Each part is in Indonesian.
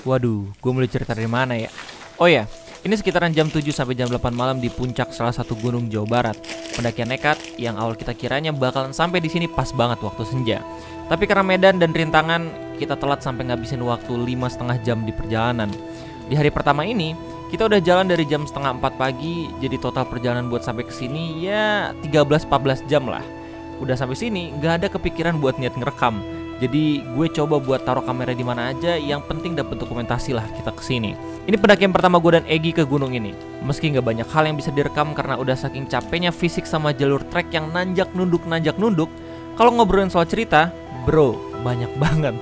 Waduh, gue mulai cerita dari mana ya? Oh ya, ini sekitaran jam 7 sampai jam 8 malam di puncak salah satu gunung Jawa Barat. Pendakian nekat yang awal kita kiranya bakalan sampai di sini pas banget waktu senja. Tapi karena medan dan rintangan, kita telat sampai ngabisin waktu 5,5 jam di perjalanan. Di hari pertama ini, kita udah jalan dari jam setengah 4 pagi, jadi total perjalanan buat sampai ke sini ya 13-14 jam lah. Udah sampai sini, nggak ada kepikiran buat niat ngerekam. Jadi gue coba buat taruh kamera di mana aja, yang penting dapat dokumentasi lah kita kesini. Ini pendakian pertama gue dan Egy ke gunung ini. Meski nggak banyak hal yang bisa direkam karena udah saking capeknya fisik sama jalur trek yang nanjak nunduk. Kalau ngobrolin soal cerita, bro, banyak banget.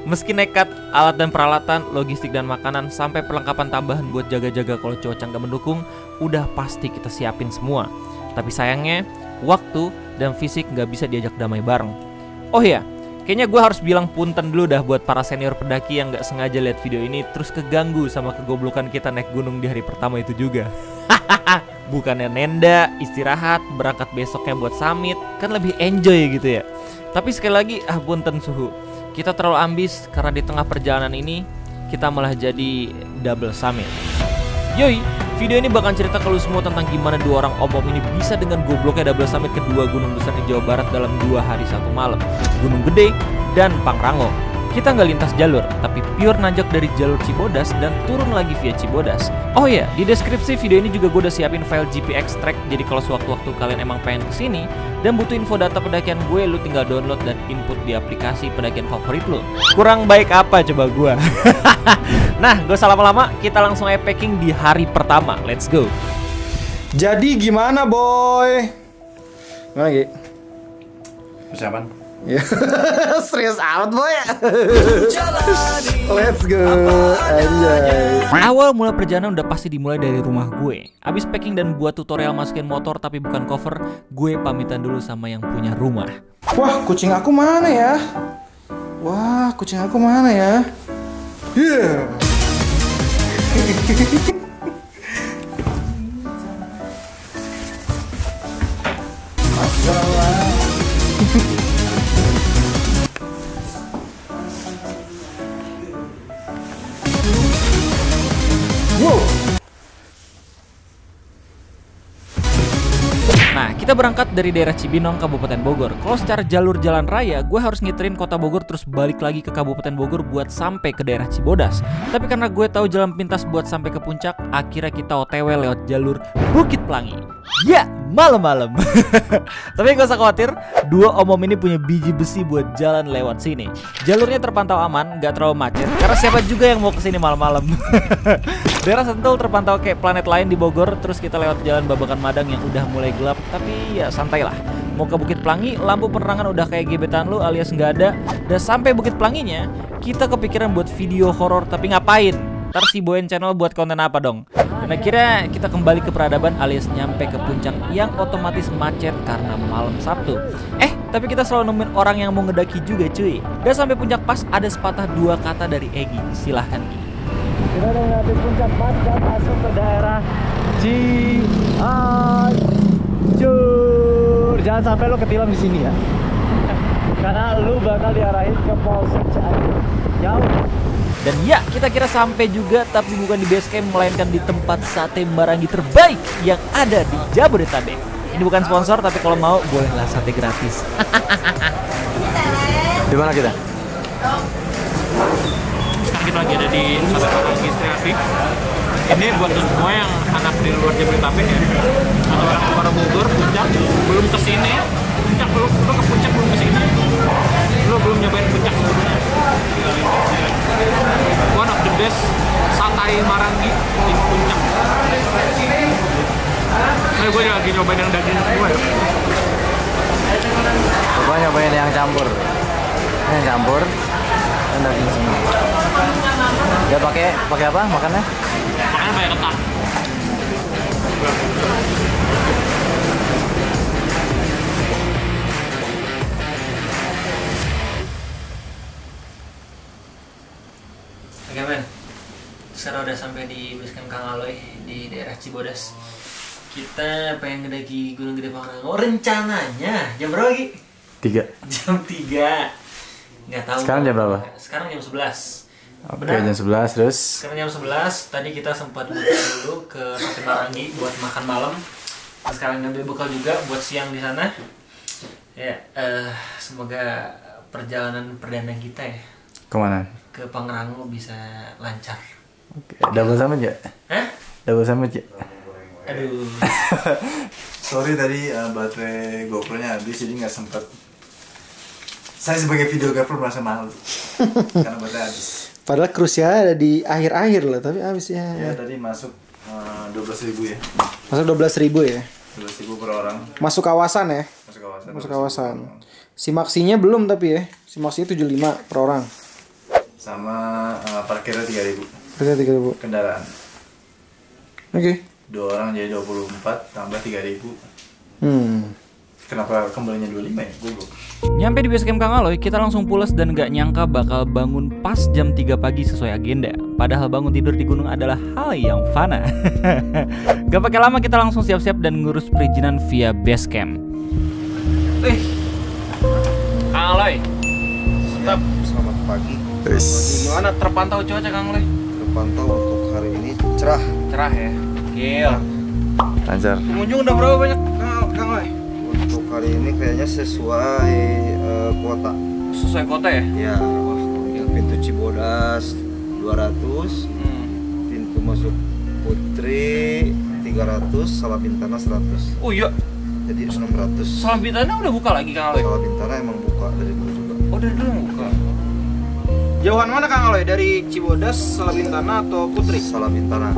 Meski nekat, alat dan peralatan, logistik dan makanan, sampai perlengkapan tambahan buat jaga-jaga kalau cuaca nggak mendukung, udah pasti kita siapin semua. Tapi sayangnya, waktu dan fisik nggak bisa diajak damai bareng. Oh iya, kayaknya gue harus bilang punten dulu dah buat para senior pendaki yang gak sengaja lihat video ini terus keganggu sama kegoblokan kita naik gunung di hari pertama itu juga. Bukannya nenda, istirahat, berangkat besoknya buat summit, kan lebih enjoy gitu ya. Tapi sekali lagi, punten suhu. Kita terlalu ambis karena di tengah perjalanan ini kita malah jadi double summit. Yoi, video ini bakal cerita ke lu semua tentang gimana dua orang om-om ini bisa dengan gobloknya double summit kedua gunung besar di Jawa Barat dalam 2 hari 1 malam. Gunung Gede dan Pangrango. Kita nggak lintas jalur, tapi pure nanjak dari jalur Cibodas dan turun lagi via Cibodas. Oh ya, di deskripsi video ini juga gue udah siapin file GPX track, jadi kalau sewaktu-waktu kalian emang pengen kesini dan butuh info data pendakian gue, lu tinggal download dan input di aplikasi pendakian favorit lu. Kurang baik apa coba gue? Nah, gak usah lama-lama, kita langsung aja packing di hari pertama. Let's go. Jadi gimana boy? Gimana Gi? Persiapan? Serius amat boy. Let's go. Anjay. Awal mula perjalanan udah pasti dimulai dari rumah gue. Abis packing dan buat tutorial masukin motor tapi bukan cover, gue pamitan dulu sama yang punya rumah. Wah, kucing aku mana ya? Yeah. Wow. Nah, kita berangkat dari daerah Cibinong, Kabupaten Bogor. Kalau secara jalur jalan raya, gue harus ngiterin kota Bogor terus balik lagi ke Kabupaten Bogor buat sampai ke daerah Cibodas. Tapi karena gue tahu jalan pintas buat sampai ke puncak, akhirnya kita OTW lewat jalur Bukit Pelangi. Ya, malam-malam. Tapi gak usah khawatir, dua om-om ini punya biji besi buat jalan lewat sini. Jalurnya terpantau aman, gak terlalu macet, karena siapa juga yang mau kesini malam-malam. Daerah Sentul terpantau kayak planet lain di Bogor. Terus kita lewat jalan Babakan Madang yang udah mulai gelap, tapi ya santai lah. Mau ke Bukit Pelangi, lampu penerangan udah kayak gebetan lu alias nggak ada. Dan sampai Bukit Pelanginya, kita kepikiran buat video horor, tapi ngapain? Ntar si Boyen Channel buat konten apa dong? Dan akhirnya kita kembali ke peradaban alias nyampe ke puncak yang otomatis macet karena malam Sabtu. Tapi kita selalu nemuin orang yang mau ngedaki juga cuy. Dan sampai puncak pas ada sepatah dua kata dari Egy. Silahkan. Kita udah melewati puncak pas dan masuk ke daerah Cianjur. Jangan sampai lo ketilam di sini ya. Karena lu bakal diarahin ke Polsek Cianjur. Jauh. Dan ya, kita kira sampai juga, tapi bukan di base camp, melainkan di tempat sate Marangi terbaik yang ada di Jabodetabek. Ini bukan sponsor, tapi kalau mau bolehlah sate gratis. Di mana kita? Sekarang kita lagi ada di Sate Marangi Street. Ini buat semua yang anak di luar Jabodetabek ya, atau orang luar Bogor, puncak belum kesini, puncak belum, lu ke puncak belum kesini, lu belum nyobain puncak sebelumnya. One of the best sate Marangi di puncak. Nah, gue lagi nyobain yang daging semua ya. Coba nyobain yang campur. Yang campur dan daging semua. Ya pakai apa makannya? Makanya banyak ketan. Oke men, sekarang udah sampai di basecamp Kang Aloy di daerah Cibodas. Kita pengen ngedaki Gunung Gede Pangrango. Rencananya jam berapa lagi? 3. Jam 3. Nggak tahu. Sekarang jam berapa? Sekarang jam 11. Oke, jam 11 terus. Sekarang jam 11, tadi kita sempat makan dulu ke Sate Marangi buat makan malam. Nah, sekarang ngambil bekal juga buat siang di sana. Ya, semoga perjalanan perdana kita ya Kemana? ke Pangrango bisa lancar. Oke, double sama aja. Hah? Double sama aja. Aduh. Sorry tadi baterai GoPro-nya habis jadi nggak sempat. Saya sebagai videographer merasa malu karena baterai habis. Padahal cruise-nya ada di akhir-akhir lah, tapi habis ya. Ya tadi masuk 12.000 ya. Masuk 12.000 ya. 12.000 per orang. Masuk kawasan ya. Masuk kawasan. Masuk kawasan. Simaksinya belum tapi ya. Simaksinya 75 per orang. Sama parkirnya 3.000. Berarti 3.000. Kendaraan. Oke. 2 orang jadi 24 tambah 3.000. Kenapa kembalinya 25 ya? Goblok. Nyampe di base camp Kang Aloy, kita langsung pulas dan gak nyangka bakal bangun pas jam 3 pagi sesuai agenda. Padahal bangun tidur di gunung adalah hal yang fana. Gak pakai lama kita langsung siap-siap dan ngurus perizinan via base camp. Kang Aloy, Siap, selamat pagi. gimana terpantau cuaca Kang Aloy? Terpantau untuk hari ini cerah. Cerah ya. Gil. Lancar. Pengunjung udah berapa banyak Kang Aloy? Untuk hari ini kayaknya sesuai kuota. Sesuai kota ya? Ya, pintu Cibodas 200, pintu masuk Putri 300, Salabintana 100. Oh iya, Jadi 600. Salabintana udah buka lagi Kang Aloy? Salabintana emang buka dari dulu juga. Oh dari dulu buka. Jauhan mana Kang Aloy? Dari Cibodas, Salabintana atau Putri? Salabintana.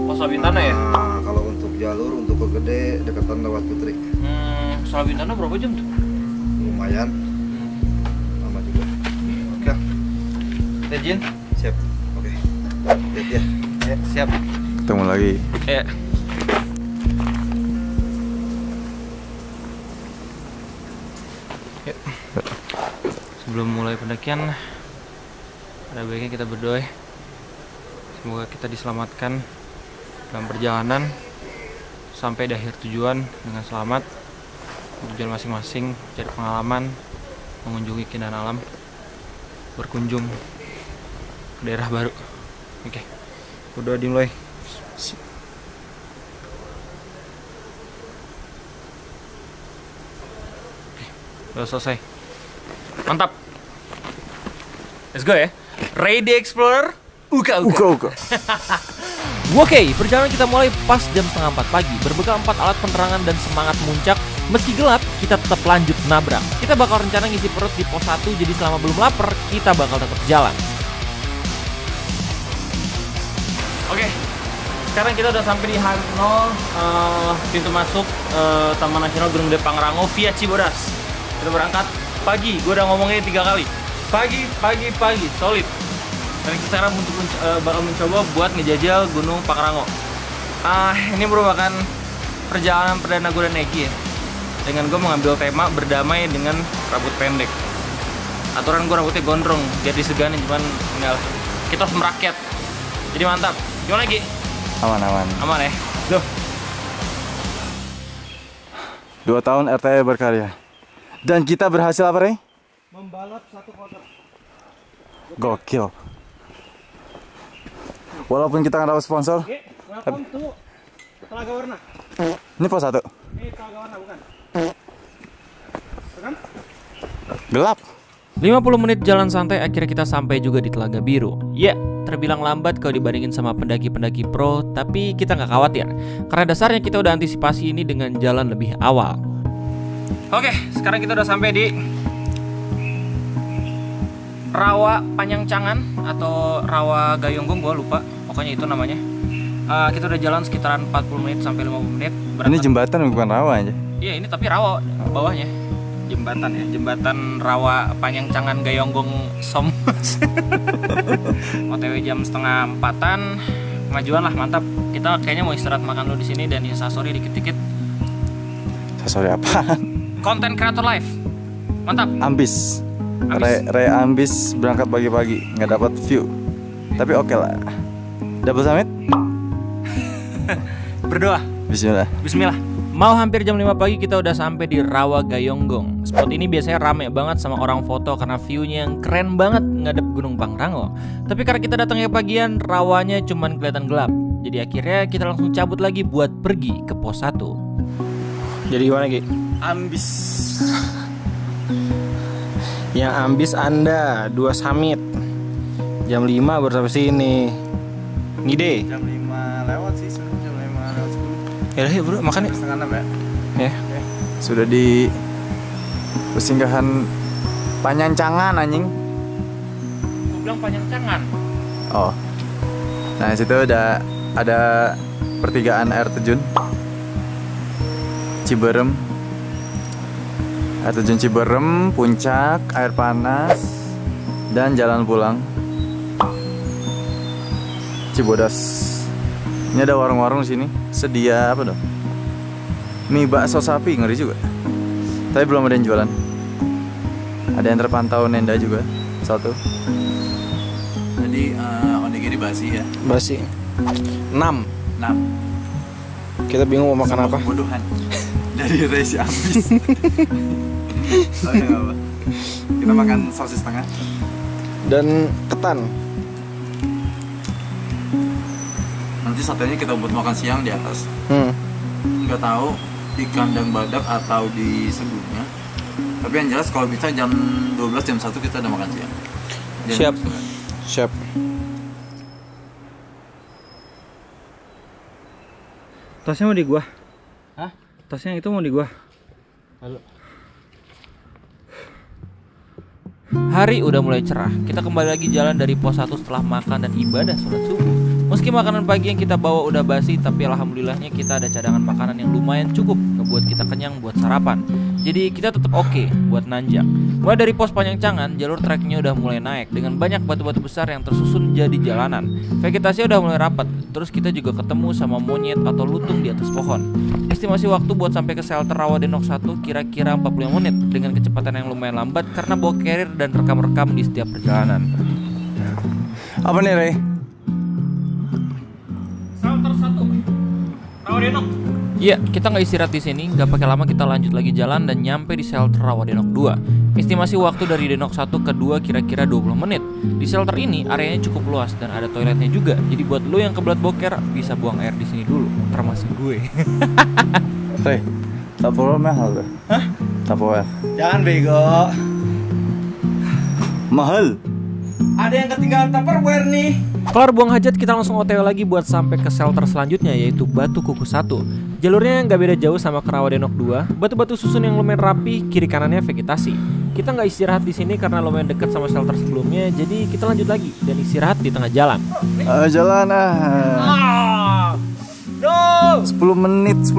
Oh Salabintana ya? Nah, kalau untuk jalur untuk ke Gede dekatan lewat Putri. Salabintana berapa jam tuh? Lumayan. Lama juga. Oke. Tejin? Siap. Oke. Lihat ya. Siap. Ketemu lagi. Ya. Yuk. Sebelum mulai pendakian, ada baiknya kita berdoa. Semoga kita diselamatkan dalam perjalanan sampai di akhir tujuan dengan selamat. Tujuan masing-masing, cari pengalaman, mengunjungi keindahan alam, berkunjung ke daerah baru. Oke, berdoa dimulai. Udah selesai. Mantap. Let's go ya. Ready Explorer. Uka. Oke, perjalanan kita mulai pas jam 3:30 pagi. Berbekal 4 alat penerangan dan semangat muncak. Meski gelap, kita tetap lanjut nabrak. Kita bakal rencana ngisi perut di pos 1, jadi selama belum lapar, kita bakal tetap jalan. Oke, sekarang kita udah sampai di H0, pintu masuk Taman Nasional Gunung Gede Pangrango via Cibodas. Kita berangkat pagi, gue udah ngomongnya 3 kali. Pagi, solid. Dan kita sekarang bakal mencoba buat ngejajal Gunung Pangrango. Ini merupakan perjalanan perdana gue dan Egi ya. Dengan gue mengambil tema berdamai dengan rambut pendek. Aturan gue rambutnya gondrong, jadi seganin cuman enggak. Kita harus merakyat. Jadi mantap. Gimana lagi? Aman ya. Loh. 2 tahun RTE berkarya. Dan kita berhasil apa, Rey? Membalap satu kota. Gokil. Walaupun kita nggak dapat sponsor. Oke, welcome to Telaga Warna. Ini pos 1. Ini Telaga Warna bukan? Bukan? Gelap. 50 menit jalan santai, akhirnya kita sampai juga di Telaga Biru. Ya, terbilang lambat kalau dibandingin sama pendaki-pendaki pro, tapi kita nggak khawatir. Karena dasarnya kita udah antisipasi ini dengan jalan lebih awal. Oke, sekarang kita udah sampai di Rawa Panyangcangan atau Rawa Gayonggong, gue lupa. Pokoknya itu namanya. Kita udah jalan sekitaran 40 menit sampai 50 menit. Ini jembatan bukan rawa aja. Iya, ini tapi rawa bawahnya. Jembatan ya, jembatan Rawa Panyangcangan Gayonggong Som. OTW jam 3:30-an. Kemajuan lah, mantap. Kita kayaknya mau istirahat makan dulu di sini dan instastory dikit-dikit. Sorry apaan? Konten creator live. Mantap. Ambis. Ray ambis berangkat pagi-pagi, nggak dapat view. Tapi oke lah. Double summit? Berdoa. Bismillah. Bismillah. Mau hampir jam 5 pagi kita udah sampai di Rawa Gayonggong. Spot ini biasanya rame banget sama orang foto karena view-nya yang keren banget ngadep Gunung Pangrango. Tapi karena kita datangnya pagian, rawanya cuman kelihatan gelap. Jadi akhirnya kita langsung cabut lagi buat pergi ke pos 1. Jadi gimana Ki? Ambis. Yang ambis Anda 2 summit. Jam 5 baru sampai sini. Ngide. Jam 5 lewat sih, sebenarnya jam 5 lewat 10. Ya bro, makan yuk. Setengah 6 ya. Ya. Sudah di persinggahan Panyancangan anjing. Gue bilang Panyancangan. Oh. Nah, di situ udah ada pertigaan air terjun Ciberem. Air terjun Ciberem, puncak, air panas, dan jalan pulang Cibodas. Ini ada warung-warung di sini. Sedia apa dong? Mie bakso sapi, ngeri juga. Tapi belum ada yang jualan. Ada yang terpantau Nenda juga, satu. Tadi onigiri basi ya. Basi 6. Kita bingung mau makan apa. Bodohan. Dari resi habis. Oh, ya, gak apa. Kita makan sosis setengah. Dan ketan. Nanti satenya kita buat makan siang di atas. Nggak tahu di kandang badak atau di sebelumnya. Tapi yang jelas kalau bisa jam 12 jam 1 kita udah makan siang. Siap. Tasnya mau di gua. Hah? Tasnya itu mau di gua. Halo. Hari udah mulai cerah. Kita kembali lagi jalan dari pos 1 setelah makan dan ibadah sholat subuh. Meski makanan pagi yang kita bawa udah basi, tapi alhamdulillahnya kita ada cadangan makanan yang lumayan cukup ngebuat kita kenyang buat sarapan. Jadi kita tetap oke buat nanjak. Mulai dari pos Panyancangan, jalur treknya udah mulai naik dengan banyak batu-batu besar yang tersusun jadi jalanan. Vegetasinya udah mulai rapat. Terus kita juga ketemu sama monyet atau lutung di atas pohon. Estimasi waktu buat sampai ke shelter Rawa Denok 1 kira-kira 45 menit dengan kecepatan yang lumayan lambat karena bawa carrier dan rekam-rekam di setiap perjalanan. Apa nih, Rey? Shelter 1 Rawa Denok. Iya, kita nggak istirahat di sini, nggak pakai lama kita lanjut lagi jalan dan nyampe di shelter Rawa Denok 2. Estimasi waktu dari Denok 1 ke 2 kira-kira 20 menit. Di shelter ini areanya cukup luas dan ada toiletnya juga. Jadi buat lo yang kebelat boker bisa buang air di sini dulu, termasuk gue. Rey, Tupperware mahal tuh. Hah? Tupperware. Jangan bego. Mahal. Ada yang ketinggalan Tupperware nih. Kelar buang hajat kita langsung OTW lagi buat sampai ke shelter selanjutnya yaitu Batu Kuku 1. Jalurnya nggak beda jauh sama ke Rawa Denok 2. Batu-batu susun yang lumayan rapi, kiri kanannya vegetasi. Kita nggak istirahat di sini karena lumayan dekat sama shelter sebelumnya, jadi kita lanjut lagi dan istirahat di tengah jalan. Jalan No. 10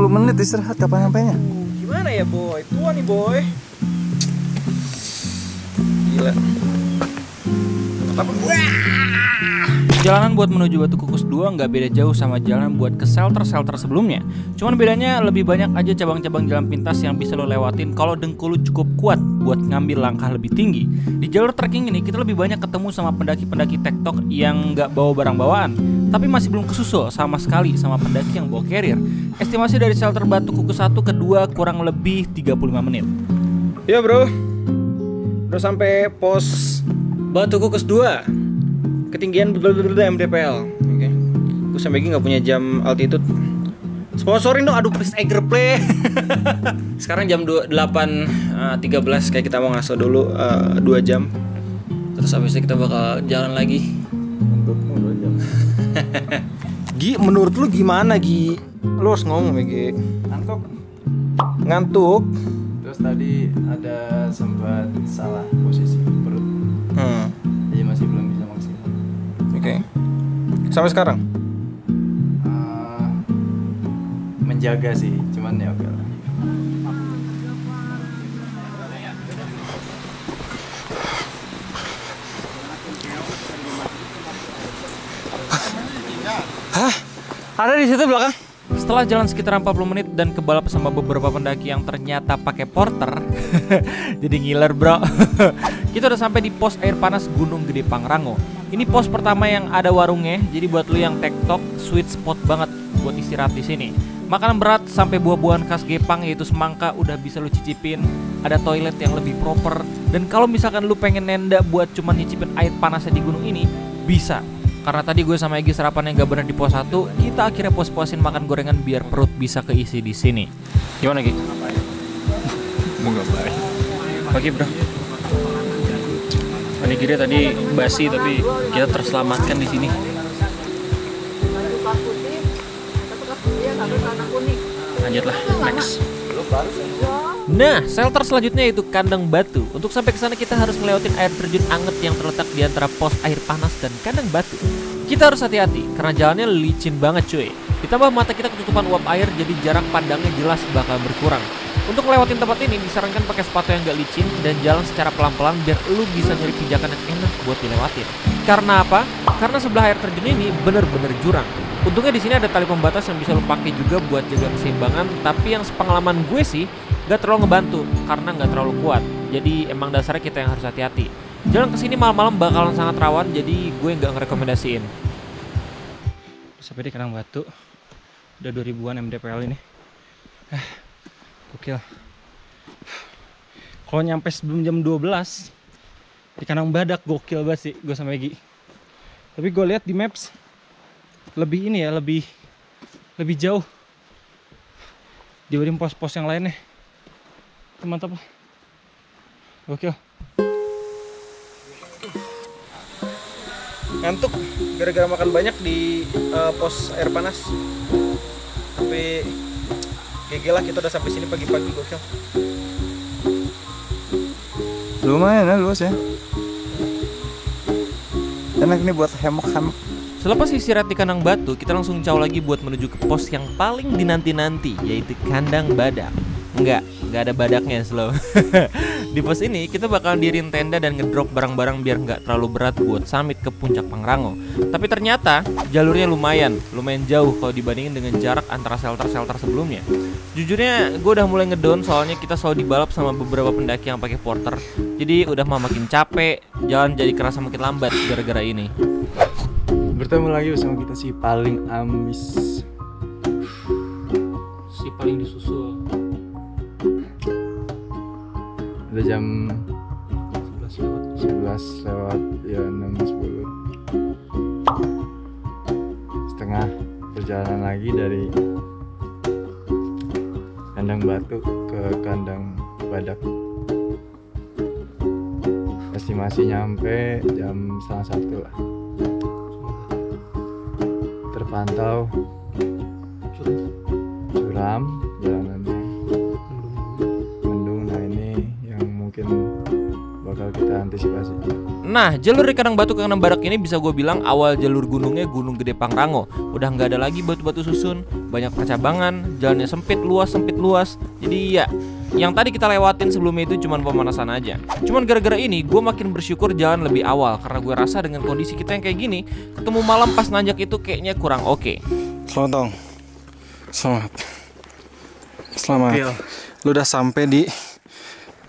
menit istirahat, kapan nyampainya? Gimana ya boy? Tua nih boy. Gila. Jalanan buat menuju Batu Kukus 2 nggak beda jauh sama jalan buat ke shelter-shelter sebelumnya. Cuman bedanya lebih banyak aja cabang-cabang jalan pintas yang bisa lo lewatin kalau dengkul lo cukup kuat buat ngambil langkah lebih tinggi. Di jalur trekking ini kita lebih banyak ketemu sama pendaki-pendaki tektok yang nggak bawa barang bawaan, tapi masih belum kesusul sama sekali sama pendaki yang bawa carrier. Estimasi dari shelter Batu Kukus 1 ke 2 kurang lebih 35 menit. Ya bro, udah sampai pos Batu Kukus 2. Ketinggian MDPL. Oke. Gue sampai gini nggak punya jam altitude. Sponsorin dong, aduh please Eger play. Sekarang jam 8.13 kayak kita mau ngaso dulu 2 jam. Terus habis itu kita bakal jalan lagi. Menurutmu 2 jam? Gi, menurut lu gimana Gi? Lu harus ngomong ya Gi. Ngantuk. Terus tadi ada sempat salah posisi perut. Jadi masih belum bisa maksimal. Oke. Sampai sekarang? Menjaga sih, cuman ya oke lah. Hah? Ada di situ belakang? Setelah jalan sekitar 40 menit dan kebalap sama beberapa pendaki yang ternyata pakai porter, jadi ngiler bro. Kita udah sampai di pos air panas Gunung Gede Pangrango. Ini pos pertama yang ada warungnya, jadi buat lu yang tektok, sweet spot banget buat istirahat di sini. Makanan berat sampai buah-buahan khas Jepang yaitu semangka udah bisa lu cicipin. Ada toilet yang lebih proper. Dan kalau misalkan lu pengen nenda buat cuma nyicipin air panasnya di gunung ini, bisa. Karena tadi gue sama Egy sarapan yang gak bener di pos 1, kita akhirnya puas-puasin makan gorengan biar perut bisa keisi di sini. Gimana Egy? Mau ngapain? Pagi bro. Onigiri tadi basi tapi kita terselamatkan di sini. Lanjutlah, next. Nah, shelter selanjutnya itu kandang batu. Untuk sampai ke sana kita harus ngelewatin air terjun anget yang terletak di antara pos air panas dan kandang batu. Kita harus hati-hati karena jalannya licin banget cuy. Ditambah mata kita ketutupan uap air jadi jarak pandangnya jelas bakal berkurang. Untuk ngelewatin tempat ini disarankan pakai sepatu yang gak licin dan jalan secara pelan-pelan biar lu bisa nyari pijakan yang enak buat dilewatin. Karena apa? Karena sebelah air terjun ini bener-bener jurang. Untungnya di sini ada tali pembatas yang bisa lo pakai juga buat jaga keseimbangan, tapi yang sepengalaman gue sih gak terlalu ngebantu karena gak terlalu kuat. Jadi emang dasarnya kita yang harus hati-hati. Jalan kesini malam-malam bakalan sangat rawan, jadi gue gak ngerekomendasiin. Sampai di kandang batu, udah 2000-an MDPL ini. Gokil. Kalau nyampe sebelum jam 12 di kandang badak gokil banget sih gue sama Egy. Tapi gue lihat di maps lebih ini ya, lebih jauh dibanding pos-pos yang lainnya. Mantap lah. Gokil. Ngantuk gara-gara makan banyak di pos air panas. Tapi GG lah, kita udah sampai sini pagi-pagi. Gokil. Lumayan ya, luas ya. Enak nih buat hemok-hemok. Selepas istirahat di kandang batu, kita langsung caw lagi buat menuju ke pos yang paling dinanti-nanti, yaitu kandang badak. Enggak ada badaknya, slow. Di pos ini kita bakal diriin tenda dan ngedrop barang-barang biar nggak terlalu berat buat summit ke puncak Pangrango. Tapi ternyata jalurnya lumayan jauh kalau dibandingin dengan jarak antara shelter-shelter sebelumnya. Jujurnya gue udah mulai ngedown soalnya kita selalu dibalap sama beberapa pendaki yang pakai porter. Jadi udah makin capek, jalan jadi kerasa makin lambat gara-gara ini. Bertemu lagi bersama kita si paling amis, si paling disusul. Udah jam 11 lewat ya 6:10. Setengah perjalanan lagi dari kandang batu ke kandang badak. Estimasi nyampe jam 12:30 lah. Terpantau curam jalanannya, mendung. Nah ini yang mungkin bakal kita antisipasi. Nah, jalur di kandang batu ke kandang badak ini bisa gue bilang awal jalur gunungnya Gunung Gede Pangrango. Udah nggak ada lagi batu-batu susun, banyak percabangan, jalannya sempit luas. Jadi ya, yang tadi kita lewatin sebelumnya itu cuman pemanasan aja. Cuman gara-gara ini gue makin bersyukur jalan lebih awal, karena gue rasa dengan kondisi kita yang kayak gini, ketemu malam pas nanjak itu kayaknya kurang oke. Selamat dong. Selamat. Lu udah sampai di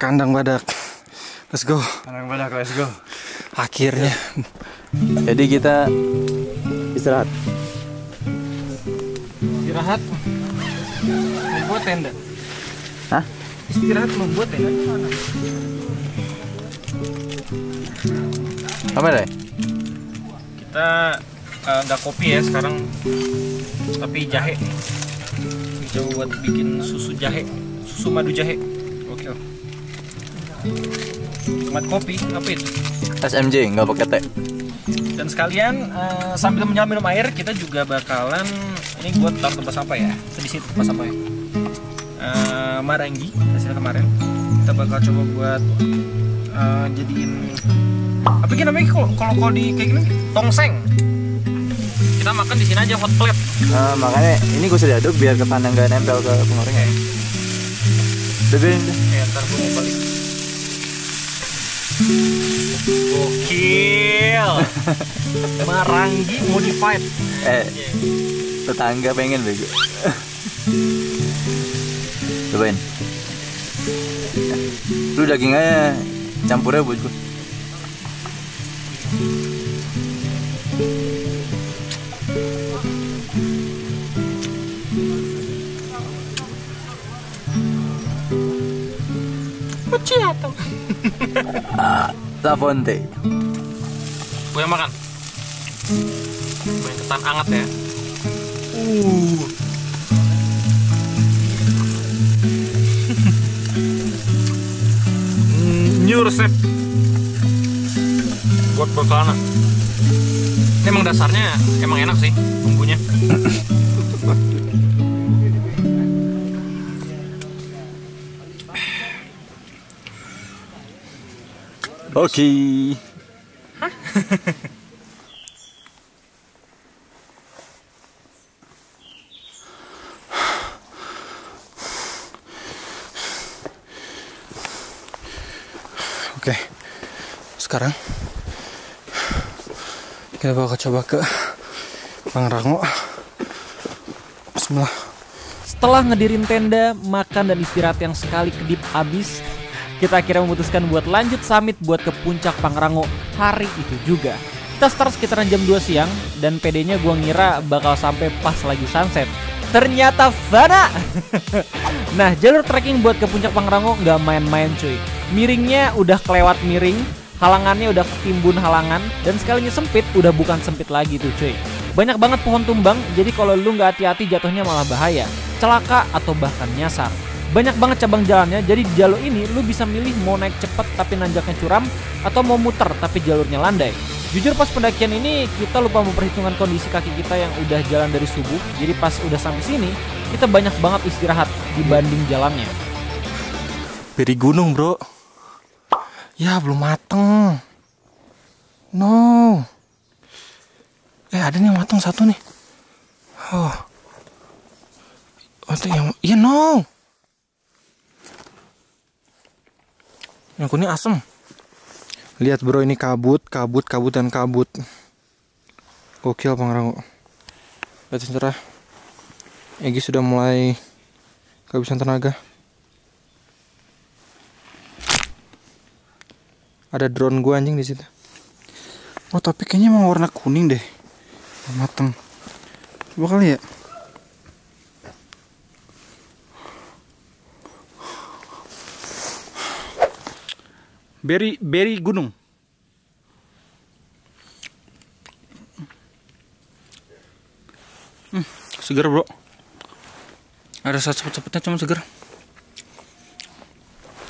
kandang badak. Let's go. Kandang badak, let's go. Akhirnya. Jadi kita istirahat. Istirahat membuat tenda. Hah? Istirahat membuat tenda. Apa deh? Kita nggak kopi ya sekarang, tapi jahe. Coba buat bikin susu madu jahe. Oke. Mat kopi apa itu? SMJ nggak pakai teh. Dan sekalian sambil menyelam minum air, kita juga bakalan ini buat taruh tempat sampah ya. Di situ tempat sampah ya. Marangi hasil kemarin. Kita bakal coba buat jadiin apa sih namanya kalau di kayak gini tongseng. Kita makan di sini aja hot plate. Makanya ini gue sudah diaduk biar ketan yang nggak nempel ke penggorengan. Udah biarin deh. Ya ntar gue mau balik. Gokil. Marangi modified. Tetangga pengen bego. Cobain. Lu dagingnya campurnya buat gue. Macchiato. Taponte. Gue yang makan. Gue yang ketan anget ya. New resep buat bekalana. Ini emang dasarnya emang enak sih bumbunya. Oke. Oke. Sekarang kita bakal coba ke Pangrango. Bismillah. Setelah ngedirin tenda, makan dan istirahat yang sekali kedip habis, kita akhirnya memutuskan buat lanjut summit buat ke puncak Pangrango hari itu juga. Kita start sekitaran jam 2 siang dan PD-nya gua ngira bakal sampai pas lagi sunset. Ternyata fana. Nah, jalur trekking buat ke puncak Pangrango nggak main-main cuy. Miringnya udah kelewat miring, halangannya udah ketimbun halangan, dan sekalinya sempit udah bukan sempit lagi tuh cuy. Banyak banget pohon tumbang, jadi kalau lu nggak hati-hati jatuhnya malah bahaya, celaka atau bahkan nyasar. Banyak banget cabang jalannya, jadi di jalur ini lu bisa milih mau naik cepet tapi nanjaknya curam, atau mau muter tapi jalurnya landai. Jujur pas pendakian ini kita lupa memperhitungkan kondisi kaki kita yang udah jalan dari subuh, jadi pas udah sampai sini kita banyak banget istirahat dibanding jalannya. Beri gunung bro. Ya belum mateng. No. Ada nih yang mateng satu nih. Oh. Itu yang iya no. Yang kuning asem. Lihat bro, ini kabut dan kabut. Gokil Pangrango. Lihat cerah. Egy sudah mulai kehabisan tenaga. Ada drone gua anjing di situ. Oh tapi kayaknya emang warna kuning deh. Mateng. Coba kali ya. Beri gunung. Segar bro. Ada saat cepet-cepetnya cuma segar.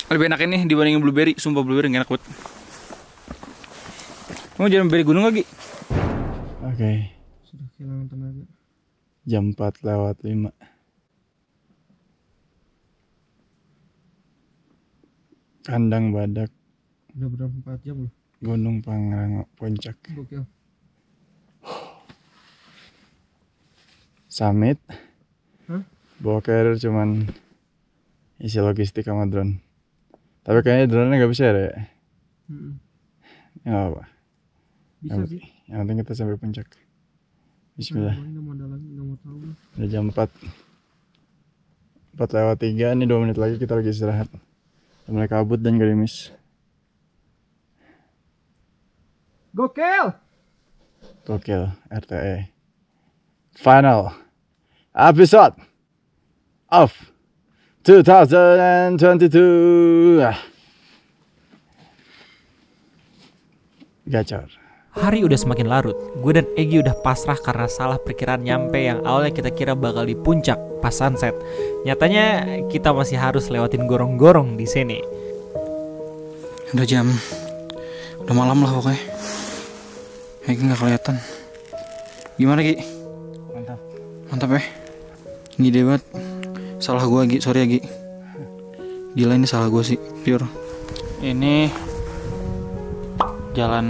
Lebih enak ini dibandingin blueberry. Sumpah blueberry gak enak banget. Kamu jalan beri gunung lagi? Oke. Sudah kehilangan tenaga. Jam 4:05. Kandang badak. Udah berapa 4 jam loh. Gunung Pangrango puncak. Gokil. Summit. Hah? Bawa carrier cuman isi logistik sama drone. Tapi kayaknya drone-nya gak bisa ya. Ya gak apa. Bisa sih. Yang penting kita sampai puncak. Bismillah. Nggak mau ada lagi, nggak mau tahu. Udah jam 4:03. Ini 2 menit lagi kita lagi istirahat. Udah mulai kabut dan gerimis. Gokil. Gokil RTE. Final episode of 2022. Gacor. Hari udah semakin larut, gue dan Egy udah pasrah karena salah perkiraan nyampe yang awalnya kita kira bakal di puncak pas sunset. Nyatanya kita masih harus lewatin gorong-gorong di sini. Udah malam lah pokoknya. Egy nggak kelihatan. Gimana Gi? Mantap ya. Ngide banget. Salah gue Gi, sorry ya Gi. Gila ini salah gue sih, pure. Ini jalan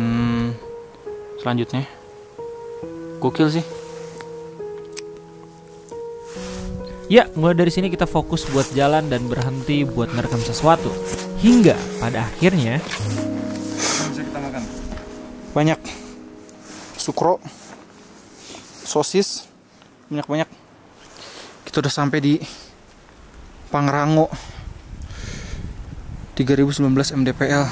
selanjutnya. Gokil sih. Ya, mulai dari sini kita fokus buat jalan dan berhenti buat ngerekam sesuatu. Hingga pada akhirnya Bisa kita makan. Banyak sukro, sosis, banyak. Kita udah sampai di Pangrango 3019 mdpl.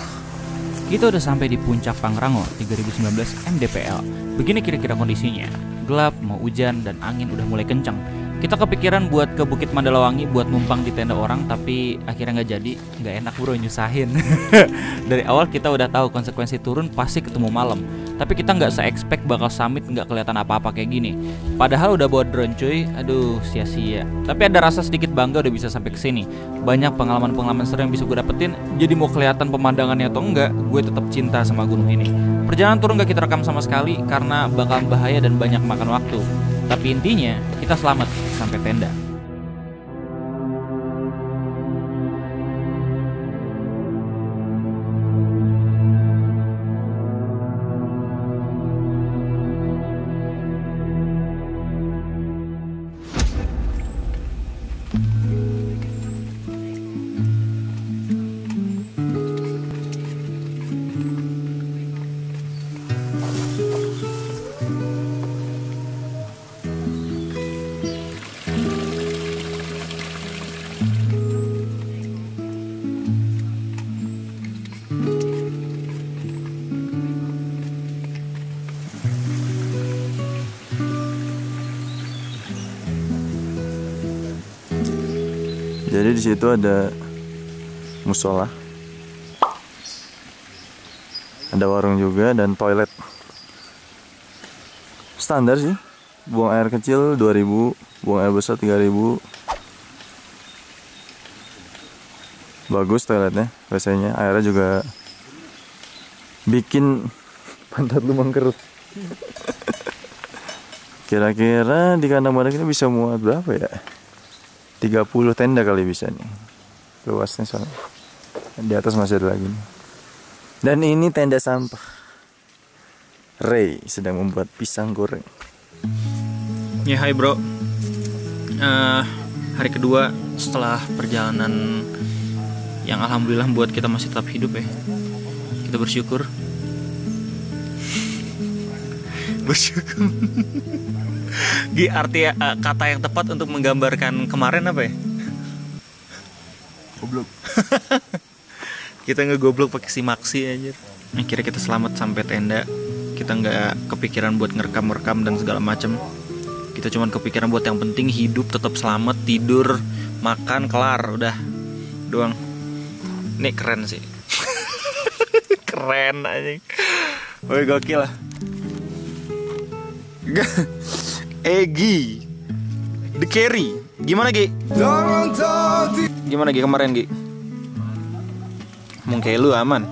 kita udah sampai di puncak Pangrango 3019 mdpl. Begini kira-kira kondisinya. Gelap, mau hujan, dan angin udah mulai kencang. Kita kepikiran buat ke Bukit Mandalawangi buat numpang di tenda orang, tapi akhirnya nggak jadi. Nggak enak bro, nyusahin. Dari awal kita udah tahu konsekuensi turun pasti ketemu malam, tapi kita nggak se-expect bakal summit nggak kelihatan apa-apa kayak gini. Padahal udah bawa drone cuy, aduh sia-sia. Tapi ada rasa sedikit bangga udah bisa sampai ke sini. Banyak pengalaman-pengalaman seru yang bisa gue dapetin. Jadi mau kelihatan pemandangannya atau enggak, gue tetap cinta sama gunung ini. Perjalanan turun gak kita rekam sama sekali karena bakalan bahaya dan banyak makan waktu. Tapi intinya kita selamat sampai tenda. Jadi di situ ada musola, ada warung juga dan toilet. Standar sih, buang air kecil 2.000, buang air besar 3.000. Bagus toiletnya, WC-nya, airnya juga bikin pantat lu mengkerut. Kira-kira di kandang badak ini bisa muat berapa ya? 30 tenda kali bisa nih. Luasnya soalnya. Di atas masih ada lagi nih. Dan ini tenda sampah. Ray sedang membuat pisang goreng. Ya hai bro. Hari kedua setelah perjalanan yang alhamdulillah buat kita masih tetap hidup ya. Kita bersyukur. Bersyukur. Arti kata yang tepat untuk menggambarkan kemarin apa ya? Goblok. Kita ngegoblok pakai simaksi aja. Akhirnya kita selamat sampai tenda. Kita nggak kepikiran buat ngerekam dan segala macam. Kita cuman kepikiran buat yang penting hidup, tetap selamat, tidur, makan, kelar, udah doang. Ini keren sih. Keren aja. Woi gokil lah. Egi The Carry. Gimana Gi? Gimana Gi kemarin Gi? Mungkin kayak lu aman.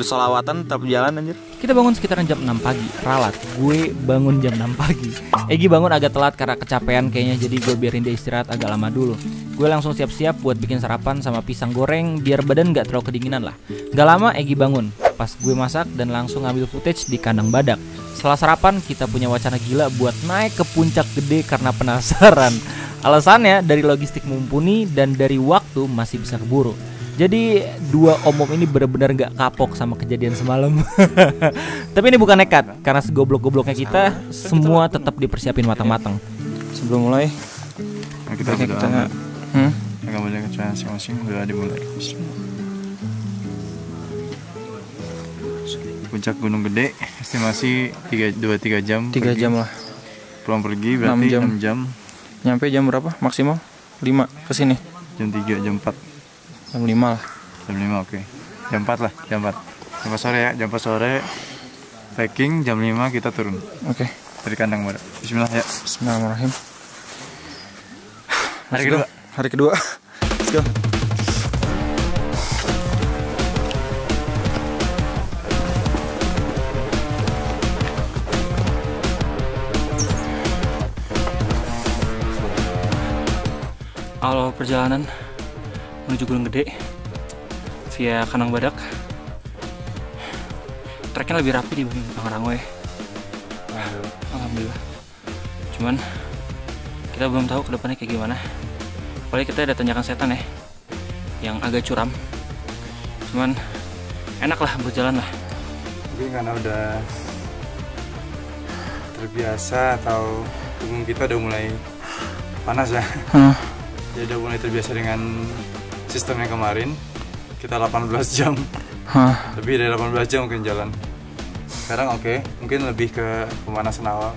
Lu solawatan tetap jalan anjir. Kita bangun sekitaran jam 6 pagi. Ralat, gue bangun jam 6 pagi. Egi bangun agak telat karena kecapean kayaknya. Jadi gue biarin dia istirahat agak lama dulu. Gue langsung siap-siap buat bikin sarapan sama pisang goreng biar badan gak terlalu kedinginan lah. Gak lama Egi bangun. Pas gue masak dan langsung ngambil footage di kandang badak. Setelah sarapan kita punya wacana gila buat naik ke puncak gede karena penasaran. Alasannya dari logistik mumpuni dan dari waktu masih bisa keburu. Jadi dua omom ini benar-benar gak kapok sama kejadian semalam. Tapi ini bukan nekat, karena segoblok-gobloknya kita semua tetap dipersiapin matang-matang. Sebelum mulai, kita akan boleh ke masing-masing udah dimulai. Puncak Gunung Gede, estimasi 2-3 jam. 3 jam lah. Pulang pergi berarti 6 jam. Nyampe jam berapa? Maksimal 5 ke sini. Jam 3, jam 4. Jam 5 lah. Jam 5 oke. Jam 4 lah, jam 4. Jam 4 sore ya, jam 4 sore. Packing jam 5 kita turun. Oke. Dari kandang badak. Bismillah ya. Bismillahirrahmanirrahim. Hari kedua. Let's go. Awal perjalanan menuju Gunung Gede via kandang badak. Treknya lebih rapi dibanding Pangrango ya. Alhamdulillah. Cuman kita belum tahu kedepannya kayak gimana. Paling kita ada tanjakan setan ya, yang agak curam. Cuman enak lah berjalan lah. Mungkin karena udah terbiasa atau tubuh kita udah mulai panas ya. Jadi udah mulai terbiasa dengan sistem yang kemarin. Kita 18 jam. Lebih dari 18 jam mungkin jalan. Sekarang oke, mungkin lebih ke pemanasan awal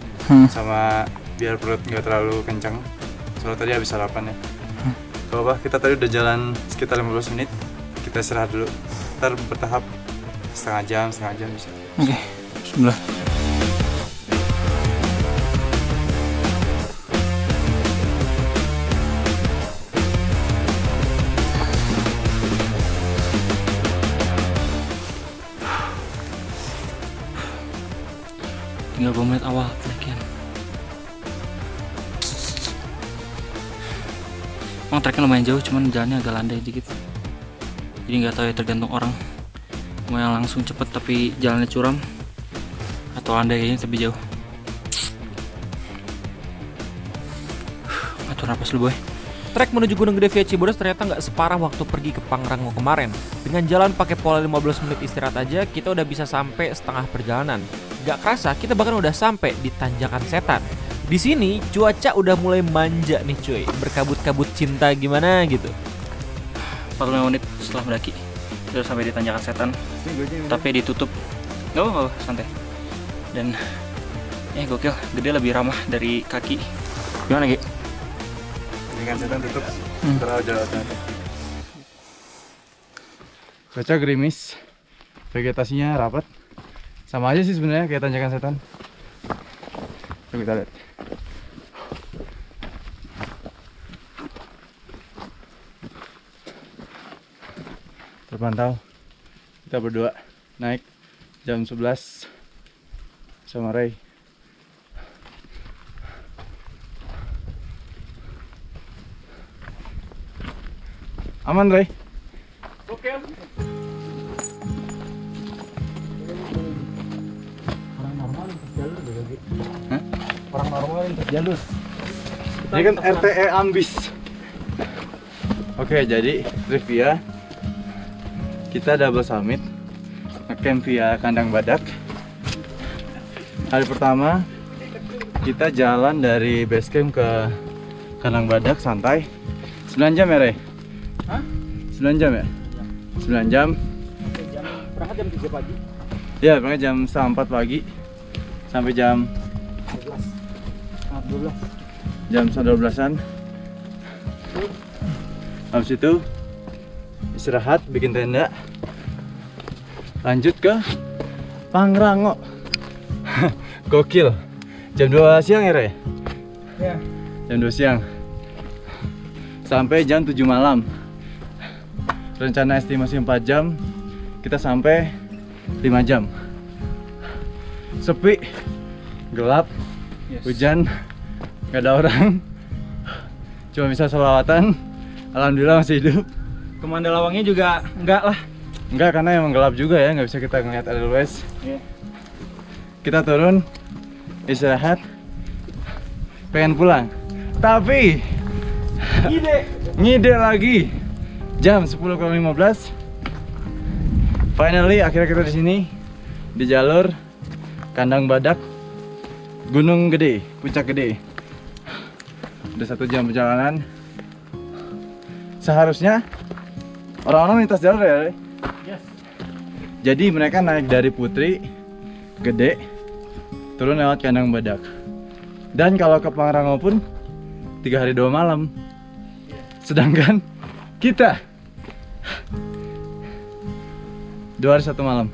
sama biar perut nggak terlalu kencang. Soalnya tadi habis sarapan ya. Gak apa, kita tadi udah jalan sekitar 15 menit. Kita istirahat dulu. Ntar bertahap setengah jam bisa. Oke, bismillah. Tinggal 2 menit awal pendakian. Emang treknya lumayan jauh, cuman jalannya agak landai dikit. Jadi nggak tahu ya, tergantung orang. Mau yang langsung cepet tapi jalannya curam, atau landai kayaknya lebih jauh. Atur napas dulu boy. Trek menuju Gunung Gede via Cibodas ternyata nggak separah waktu pergi ke Pangrango kemarin. Dengan jalan pakai pola 15 menit istirahat aja, kita udah bisa sampai setengah perjalanan. Gak kerasa, kita bahkan udah sampai di Tanjakan Setan. Di sini cuaca udah mulai manja nih cuy, berkabut-kabut cinta gimana gitu. 45 menit setelah mendaki, udah sampai di Tanjakan Setan, tapi ditutup. Gak apa-apa, santai. Dan gokil, Gede lebih ramah dari kaki. Gimana Gi? Tanjakan Setan tutup. Terlalu jauh. Cuaca gerimis, vegetasinya rapat. Sama aja sih sebenarnya kayak Tanjakan Setan. Coba kita lihat. Terpantau. Kita berdua naik jam 11 sama Ray. Aman Ray? Oke. Orang normal lintas jalur. Ini kan RTE Ambis. Oke, jadi trivia. Kita double summit, ngecamp via Kandang Badak. Hari pertama kita jalan dari base camp ke Kandang Badak santai. 9 jam ya, Rey? Hah? 9 jam ya? 9 jam. Berangkat jam 3 pagi. Ya, berangkat jam 4 pagi sampai jam 12. Jam 12-an. Habis itu istirahat, bikin tenda, lanjut ke Pangrango. Gokil. Jam 2 siang ya, Re? Ya. Jam 2 siang sampai jam 7 malam. Rencana estimasi 4 jam, kita sampai 5 jam. Sepi, gelap, hujan, gak ada orang, cuma bisa selawatan. Alhamdulillah masih hidup. Ke Mandalawangnya juga enggak lah. Enggak, karena emang gelap juga ya, nggak bisa kita ngeliat Edelweiss. Kita turun, istirahat, pengen pulang, tapi ngide lagi. Jam 10:15. Finally, akhirnya kita di sini di jalur Kandang Badak, Gunung Gede, Puncak Gede. Udah 1 jam perjalanan. Seharusnya orang-orang lintas jalur ya, Re? Yes. Jadi mereka naik dari Putri, Gede, turun lewat Kandang Badak. Dan kalau ke Pangrango pun 3 hari 2 malam. Sedangkan kita 2 hari 1 malam.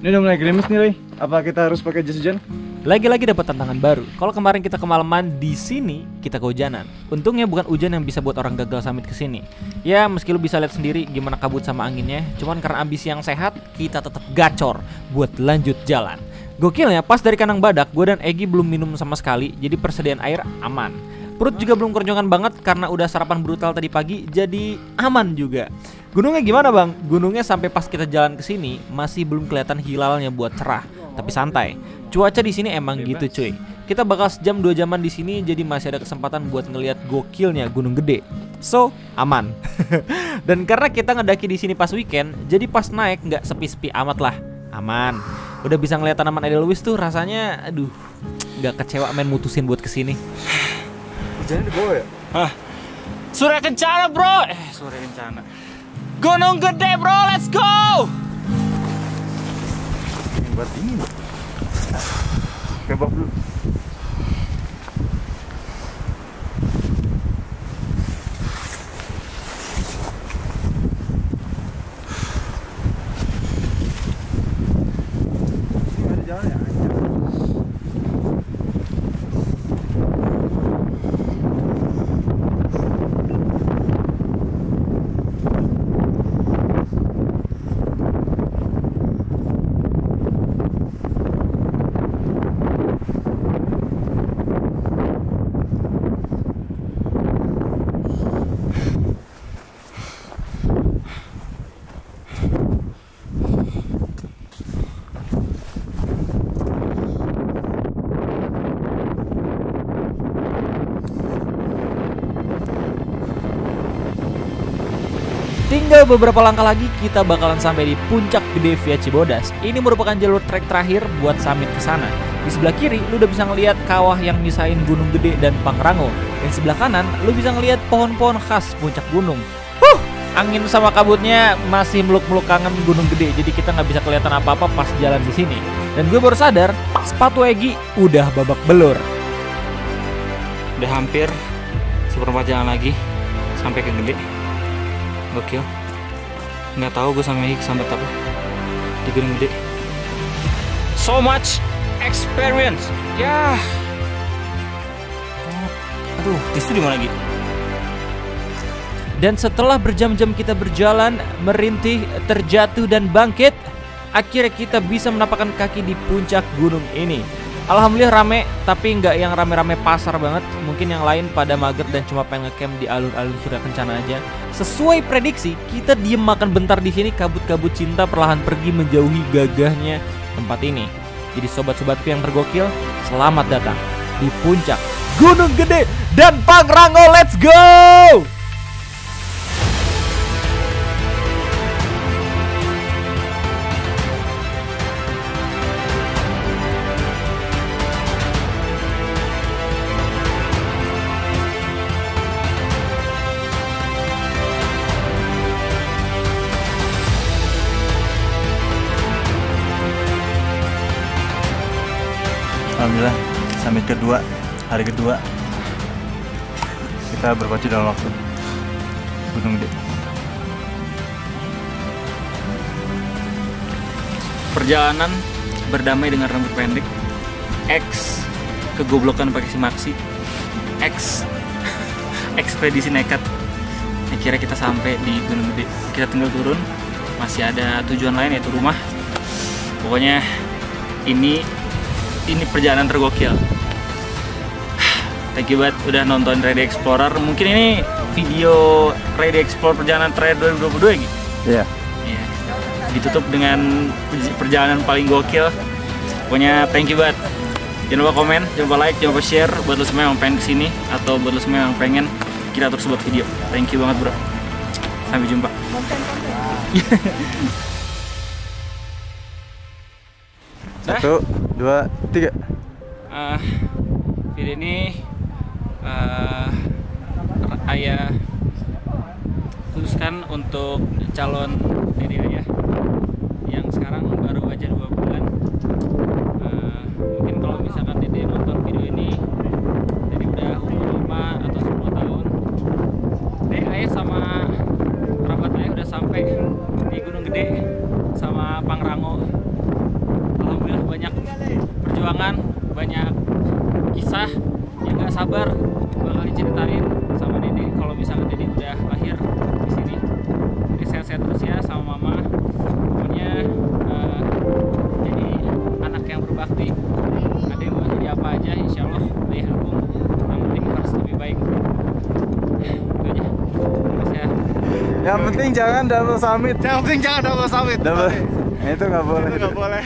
Ini udah mulai gerimis nih, Ray. Apa kita harus pakai jas hujan? Lagi-lagi dapat tantangan baru. Kalau kemarin kita kemalaman, di sini kita kehujanan. Untungnya bukan hujan yang bisa buat orang gagal summit ke sini. Ya, meski lu bisa lihat sendiri gimana kabut sama anginnya, cuman karena ambisi yang sehat, kita tetap gacor buat lanjut jalan. Gokilnya, pas dari Kandang Badak, gue dan Egi belum minum sama sekali, jadi persediaan air aman. Perut juga belum keroncongan banget karena udah sarapan brutal tadi pagi, jadi aman juga. Gunungnya gimana, Bang? Gunungnya sampai pas kita jalan ke sini masih belum kelihatan hilalnya buat cerah, tapi santai. Cuaca di sini emang gitu, cuy. Kita bakal sejam 2 jaman di sini, jadi masih ada kesempatan buat ngelihat gokilnya Gunung Gede. So, aman. Dan karena kita ngedaki di sini pas weekend, jadi pas naik nggak sepi-sepi amat lah. Aman. Udah bisa ngeliat tanaman Edelweiss tuh rasanya, aduh, nggak kecewa main mutusin buat kesini. Hujannya di bawah ya? Hah? Surya Kencana bro. Surya Kencana. Gunung Gede bro, let's go. Yang buat dingin. Kebab dulu. Tinggal beberapa langkah lagi kita bakalan sampai di Puncak Gede via Cibodas. Ini merupakan jalur trek terakhir buat summit ke sana. Di sebelah kiri lu udah bisa ngelihat kawah yang misahin Gunung Gede dan Pangrango. Dan sebelah kanan lu bisa ngelihat pohon-pohon khas puncak gunung. Angin sama kabutnya masih meluk-meluk kangen Gunung Gede, jadi kita nggak bisa kelihatan apa-apa pas jalan di sini. Dan gue baru sadar sepatu Egi udah babak belur. Udah hampir seperempat jalan lagi sampai ke Gede. Gokil. Nggak tahu gue sama Egi kesambet apa di Gunung Gede. So much experience. Ya. Aduh, tisu di mana lagi? Dan setelah berjam-jam kita berjalan, merintih, terjatuh dan bangkit, akhirnya kita bisa menapakkan kaki di puncak gunung ini. Alhamdulillah rame, tapi nggak yang rame-rame pasar banget. Mungkin yang lain pada mager dan cuma pengen ngecamp di alun-alun Surya Kencana aja. Sesuai prediksi, kita diem makan bentar di sini, kabut-kabut cinta perlahan pergi menjauhi gagahnya tempat ini. Jadi sobat-sobatku yang tergokil, selamat datang di puncak Gunung Gede dan Pangrango. Let's go! Alhamdulillah, summit kedua, hari kedua kita berpacu dalam waktu Gunung Gede. Perjalanan berdamai dengan rambut pendek, X kegoblokan pakai si Maxi, X ekspedisi nekat. Akhirnya kita sampai di Gunung Gede. Kita tinggal turun, masih ada tujuan lain yaitu rumah. Pokoknya ini perjalanan tergokil. Thank you banget udah nonton Ready Explorer. Mungkin ini video Ready Explorer perjalanan terakhir 2022 ya gitu. Iya. Iya. Ditutup dengan perjalanan paling gokil. Pokoknya thank you banget. Jangan lupa komen, jangan lupa like, jangan lupa share buat lo semua yang pengen kesini atau buat lo semua yang pengen kita terus buat video. Thank you banget bro. Sampai jumpa. Satu, dua, tiga. Video ini ayah khususkan untuk calon diri ayah yang sekarang baru aja 2 bulan. Mungkin kalau misalkan Dede nonton video ini jadi udah umur 5 atau 10 tahun, ayah sama kerabat ayah udah sampai di Gunung Gede sama Pangrango. Alhamdulillah banyak perjuangan, banyak kisah yang gak sabar bakal diceritain sama Dede kalau misalkan Dede udah lahir di sini. Jadi sehat-sehat terus ya sama mama. Pokoknya jadi anak yang berbakti. Ada yang mau jadi apa aja, insya Allah ayah dukung. Yang penting harus lebih baik. Itu aja. Terus ya. Yang penting jangan double summit. Yang penting jangan double summit. Double. Itu nggak boleh. Itu nggak boleh.